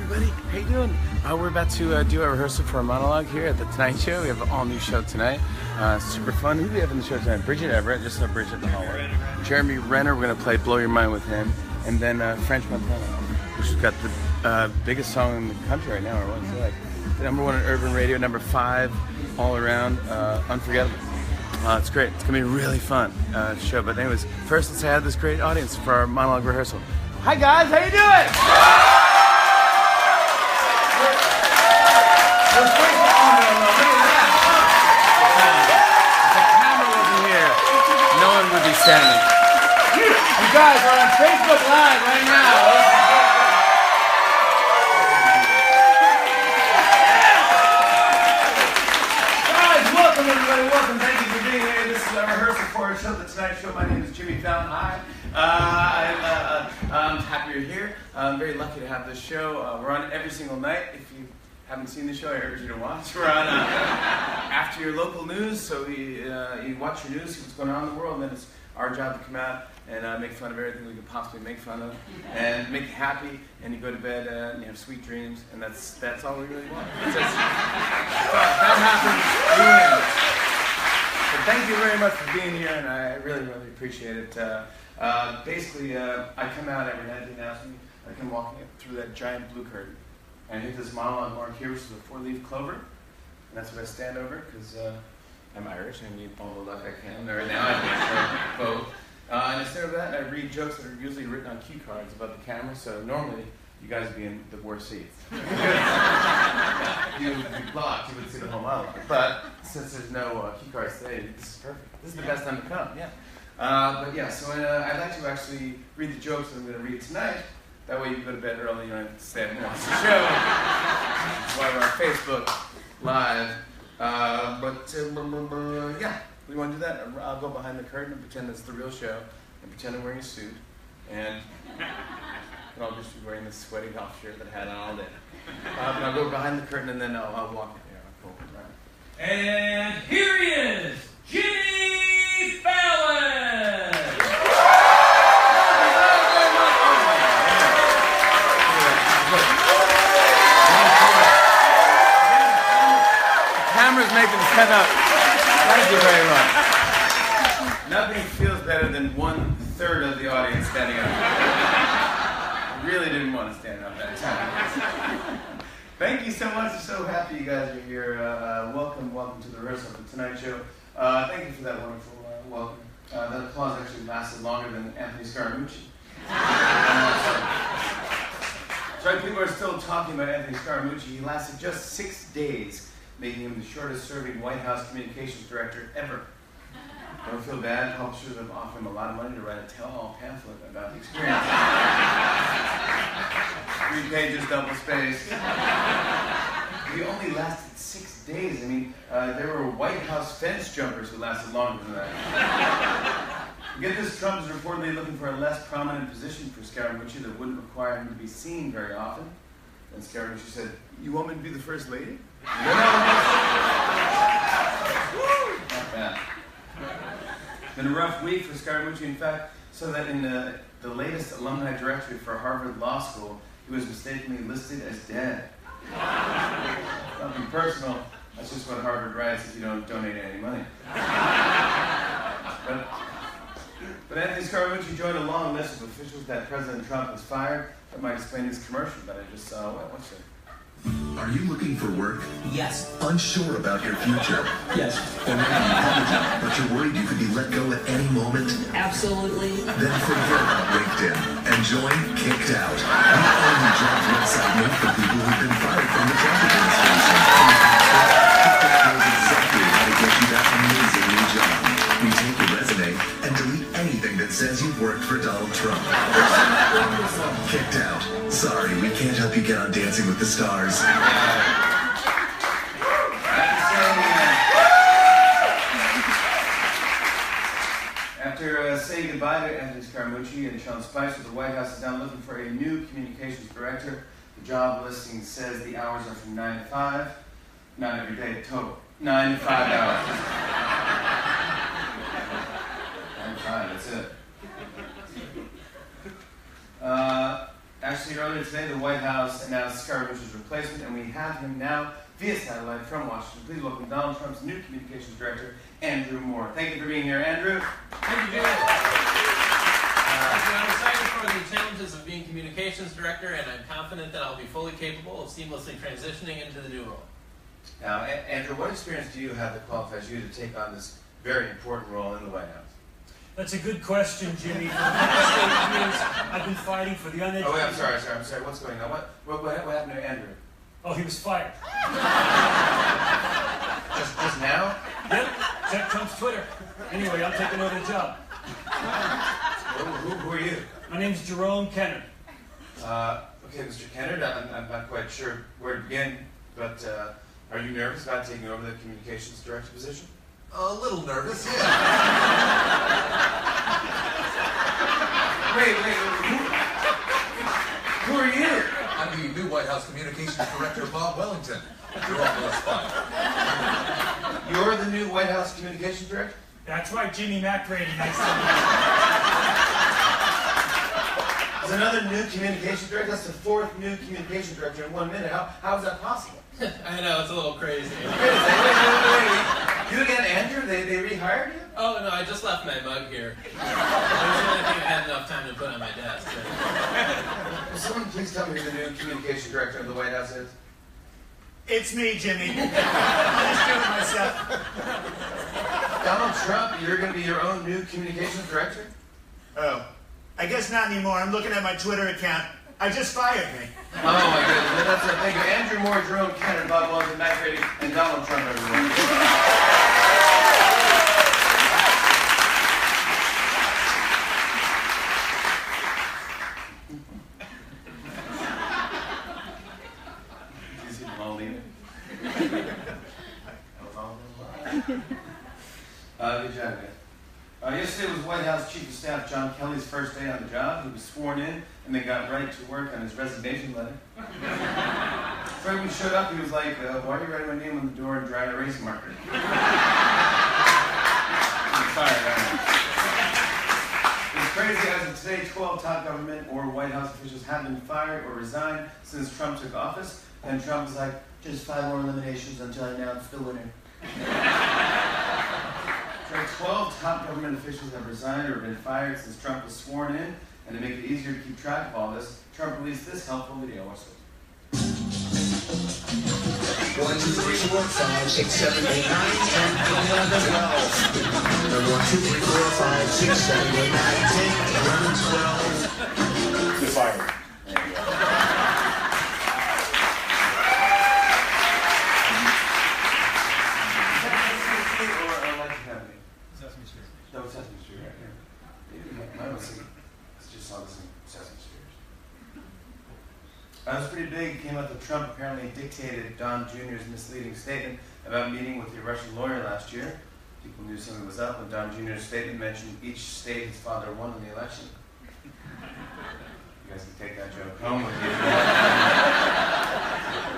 everybody. How you doing? We're about to do a rehearsal for a monologue here at the Tonight Show. We have an all-new show tonight. Super fun. Who do we have in the show tonight? Bridget Everett, just saw Bridget in the hallway. Jeremy Renner, we're going to play Blow Your Mind with him. And then French Montana, which has got the biggest song in the country right now, or what is it like? The #1 on urban radio, #5 all around, unforgettable. It's great. It's going to be a really fun show. But anyways, first let's say hi to this great audience for our monologue rehearsal. Hi guys, how you doing? If the camera wasn't here, no one would be standing. You guys are on Facebook Live right now. Guys, welcome everybody, welcome. Thank you for being here. This is a rehearsal for our show, The Tonight Show. My name is Jimmy Fallon. Hi. I'm happy you're here. I'm very lucky to have this show. We're on every single night. If you haven't seen the show, I urge you to watch. We're on after your local news, so you watch your news, see what's going on in the world, and then it's our job to come out and make fun of everything we could possibly make fun of, and make you happy, and you go to bed and you have sweet dreams, and that's all we really want. That happens, you win. But thank you very much for being here, and I really, really appreciate it. Basically, I come out every night, they ask me, I come walking through that giant blue curtain, and I hit this monologue mark here, which is a 4-leaf clover, and that's what I stand over, because I'm Irish, and I need all the luck I can. Right now, I think both. And I stand over that, and I read jokes that are usually written on cue cards above the camera, so normally, you guys would be in the worst seats. You would be blocked, you would see the whole monologue. But since there's no cue cards today, this is perfect. This is the best time to come, yeah. But yeah, so I'd like to actually read the jokes that I'm going to read tonight. That way you can go to bed early, you don't have to stay up and watch the show. That's why we're on Facebook Live. Yeah, we want to do that. I'll go behind the curtain and pretend it's the real show, and pretend I'm wearing a suit, and I'll just be wearing this sweaty golf shirt that I had on all day. But I'll go behind the curtain and then I'll walk in here. Cool. Right. And here he is, Jimmy Fallon! Camera's making the pen up. Thank you very much. Nothing feels better than 1/3 of the audience standing up. I really didn't want to stand up that time. Thank you so much. I'm so happy you guys are here. Welcome to the rehearsal of the Tonight Show. Thank you for that wonderful welcome. That applause actually lasted longer than Anthony Scaramucci. That's right, people are still talking about Anthony Scaramucci. He lasted just 6 days, making him the shortest-serving White House communications director ever. Don't feel bad. Publishers have offered him a lot of money to write a tell-all pamphlet about the experience. 3 pages, double spaced. He only lasted 6 days. I mean, there were White House fence jumpers who lasted longer than that. Get this, Trump is reportedly looking for a less prominent position for Scaramucci that wouldn't require him to be seen very often. And Scaramucci said, "You want me to be the first lady?" Not bad. It's been a rough week for Scaramucci, in fact, so that in the latest alumni directory for Harvard Law School, he was mistakenly listed as dead. Nothing personal, that's just what Harvard writes if you don't donate any money. But Anthony Scaramucci joined a long list of officials that President Trump has fired. That might explain this commercial that I just saw. What's it? Are you looking for work? Yes. Unsure about your future? Yes. Or maybe you have a job, but you're worried you could be let go at any moment? Absolutely. Then forget about LinkedIn and join Kicked Out, the only jobs website made for people who've been fired from the Trump administration. Kicked Out knows exactly how to get you that amazing new job. We take your resume and delete anything that says you've worked for Donald Trump. Kicked Out. Sorry, we can't help you get on Dancing with the Stars. After saying goodbye to Anthony Scaramucci and Sean Spicer, the White House is now looking for a new communications director. The job listing says the hours are from 9 to 5. Not every day, total. 9 to 5 hours. 9 to 5, that's it. Actually, earlier today, the White House announced Scott Bush's replacement, and we have him now via satellite from Washington. Please welcome Donald Trump's new communications director, Andrew Moore. Thank you for being here, Andrew. Thank you, Jimmy. I'm excited for the challenges of being communications director, and I'm confident that I'll be fully capable of seamlessly transitioning into the new role. Now, Andrew, what experience do you have that qualifies you to take on this very important role in the White House? That's a good question, Jimmy. For the past 8 years, I've been fighting for the uneducated. Oh, wait, I'm sorry. What's going on? What happened to Andrew? Oh, he was fired. Just now? Yep, check Trump's Twitter. Anyway, I'm taking over the job. Who are you? My name's Jerome Kennard. Okay, Mr. Kennard, I'm not quite sure where to begin, but are you nervous about taking over the communications director position? A little nervous, yeah. Wait, who are you? I'm the new White House Communications Director, Bob Wellington. You're almost fine. You're the new White House communications director? That's right, Jimmy McRae. Nice to meet you. There's another new communications director? That's the fourth new communications director in 1 minute. How is that possible? I know, it's a little crazy. Wait. You again, Andrew? They rehired you? Oh, no, I just left my mug here. It was the only thing I had enough time to put on my desk. Will someone please tell me who the new communications director of the White House is? It's me, Jimmy. I just do it myself. Donald Trump, you're going to be your own new communications director? Oh, I guess not anymore. I'm looking at my Twitter account. I just fired me. Oh my goodness, that's it. Thank you. Andrew Moore, Jerome Kennard, Bob Wellington, Matt Grady, and Donald Trump, everyone. Is he Molina? Good job, guys. Yesterday was White House Chief of Staff John Kelly's first day on the job. He was sworn in and then got right to work on his resignation letter. So when he showed up, he was like, why are you writing my name on the door and dry erase marker? He was fired, It's crazy. As of today, 12 top government or White House officials have been fired or resigned since Trump took office. And Trump was like, just 5 more eliminations until I announce the winner. 12 top government officials have resigned or been fired since Trump was sworn in, and to make it easier to keep track of all this, Trump released this helpful video. Watch this. 1, 2, 3, 4, 5, 6, 7, 8, 9, 10, 11, 12. 1, 2, 3, 4, 5, 6, 7, 8, 9, 10, 11, 12. You're fired. There you go. Sesame Street. No, Sesame Street right here. I don't see. It's just saw this in Sesame Street. That was pretty big. It came out that Trump apparently dictated Don Jr.'s misleading statement about meeting with the Russian lawyer last year. People knew something was up when Don Jr.'s statement mentioned each state his father won in the election. You guys can take that joke home with you.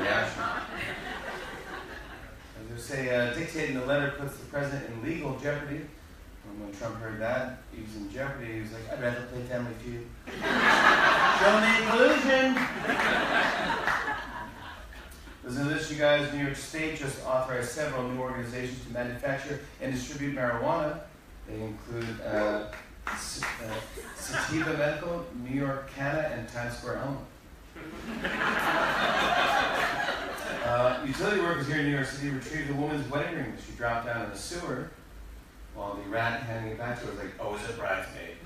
Reaction. As they say, dictating the letter puts the president in legal jeopardy. And when Trump heard that, he was in jeopardy. He was like, I'd rather play Family Feud. Show me collusion! Listen to this, you guys. New York State just authorized several new organizations to manufacture and distribute marijuana. They include Sativa Medical, New York Canna, and Times Square Elm. Utility workers here in New York City retrieved a woman's wedding ring that she dropped down in the sewer, while the rat handing it back to her was like, oh, it's a bridesmaid.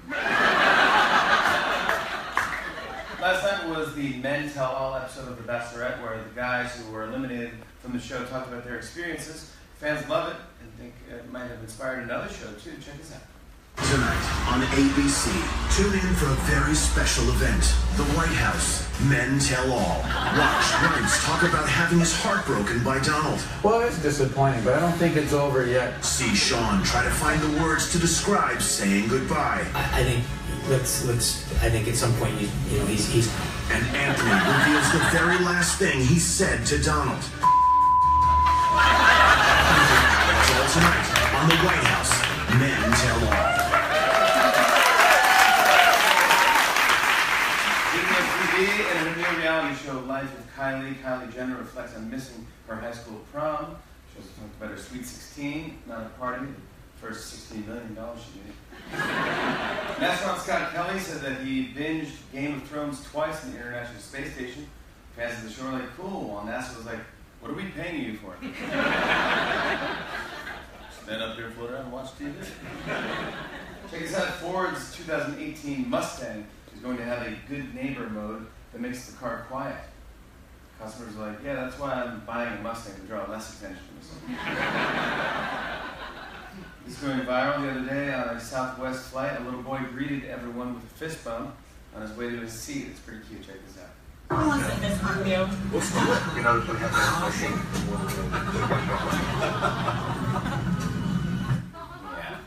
Last night was the Men Tell All episode of The Bachelorette, where the guys who were eliminated from the show talked about their experiences. Fans love it and think it might have inspired another show too. Check this out. Tonight on ABC, tune in for a very special event. The White House, Men Tell All. Watch Reince talk about having his heart broken by Donald. Well, it's disappointing, but I don't think it's over yet. See Sean try to find the words to describe saying goodbye. I think I think at some point he's. And Anthony reveals the very last thing he said to Donald. That's all tonight on the White House, Men Tell All. Speaking of TV, reality show Life with Kylie. Kylie Jenner reflects on missing her high school prom. She also talked about her Sweet 16, not a party. The first $16 million she made. And astronaut Scott Kelly said that he binged Game of Thrones twice in the International Space Station. Fans of the show were like, cool, while NASA was like, what are we paying you for? Stand up here, float around, and watch TV. Check this out, Ford's 2018 Mustang is going to have a good neighbor mode that makes the car quiet. Customers are like, yeah, that's why I'm buying a Mustang, to draw less attention to myself. This is going viral the other day on a Southwest flight. A little boy greeted everyone with a fist bump on his way to his seat. It's pretty cute. Check this out. Who wants to fist bump you? Let's do it. You know, we have Yeah.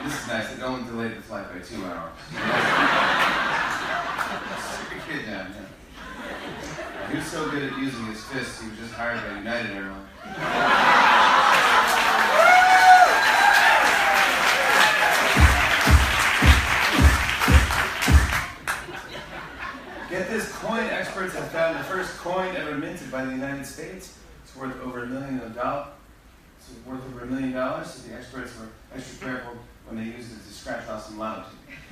This is nice. It only delayed the flight by 2 hours. Stick a kid down, yeah. He was so good at using his fists, he was just hired by United Airlines. Get this, coin experts have found the first coin ever minted by the United States. It's worth over $1 million. It's worth over $1 million, so the experts were extra careful when they used it to scratch off some lotto tickets.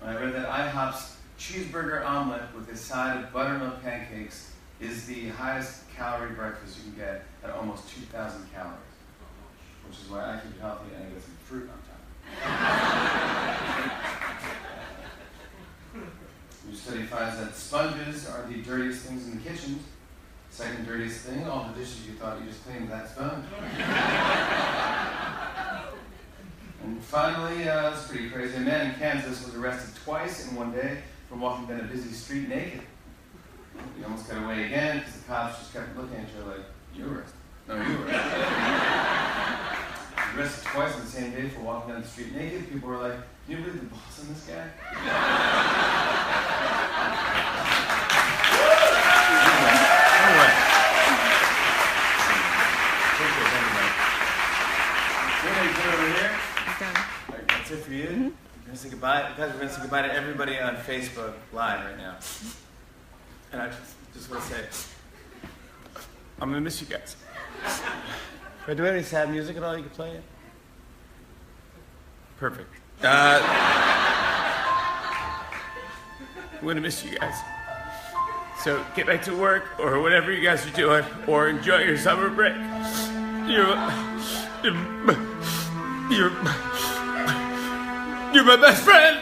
I read that IHOP's cheeseburger omelet with a side of buttermilk pancakes is the highest calorie breakfast you can get at almost 2,000 calories, which is why I keep healthy and I get some fruit on top. New study finds that sponges are the dirtiest things in the kitchen. Second dirtiest thing, all the dishes you thought you just cleaned with that sponge. And finally, it's pretty crazy. A man in Kansas was arrested twice in one day for walking down a busy street naked. He almost got away again because the cops just kept looking at you like, you were arrested. No, you were arrested. Arrested twice on the same day for walking down the street naked. People were like, can you believe the boss on this guy? No way. Get over here. All right, that's it for you. We're gonna say goodbye. Guys, we're gonna say goodbye to everybody on Facebook Live right now. And I just want to say, I'm gonna miss you guys. Do we have any sad music at all you can play? Perfect. I'm gonna miss you guys. So get back to work or whatever you guys are doing, or enjoy your summer break. You're my best friend.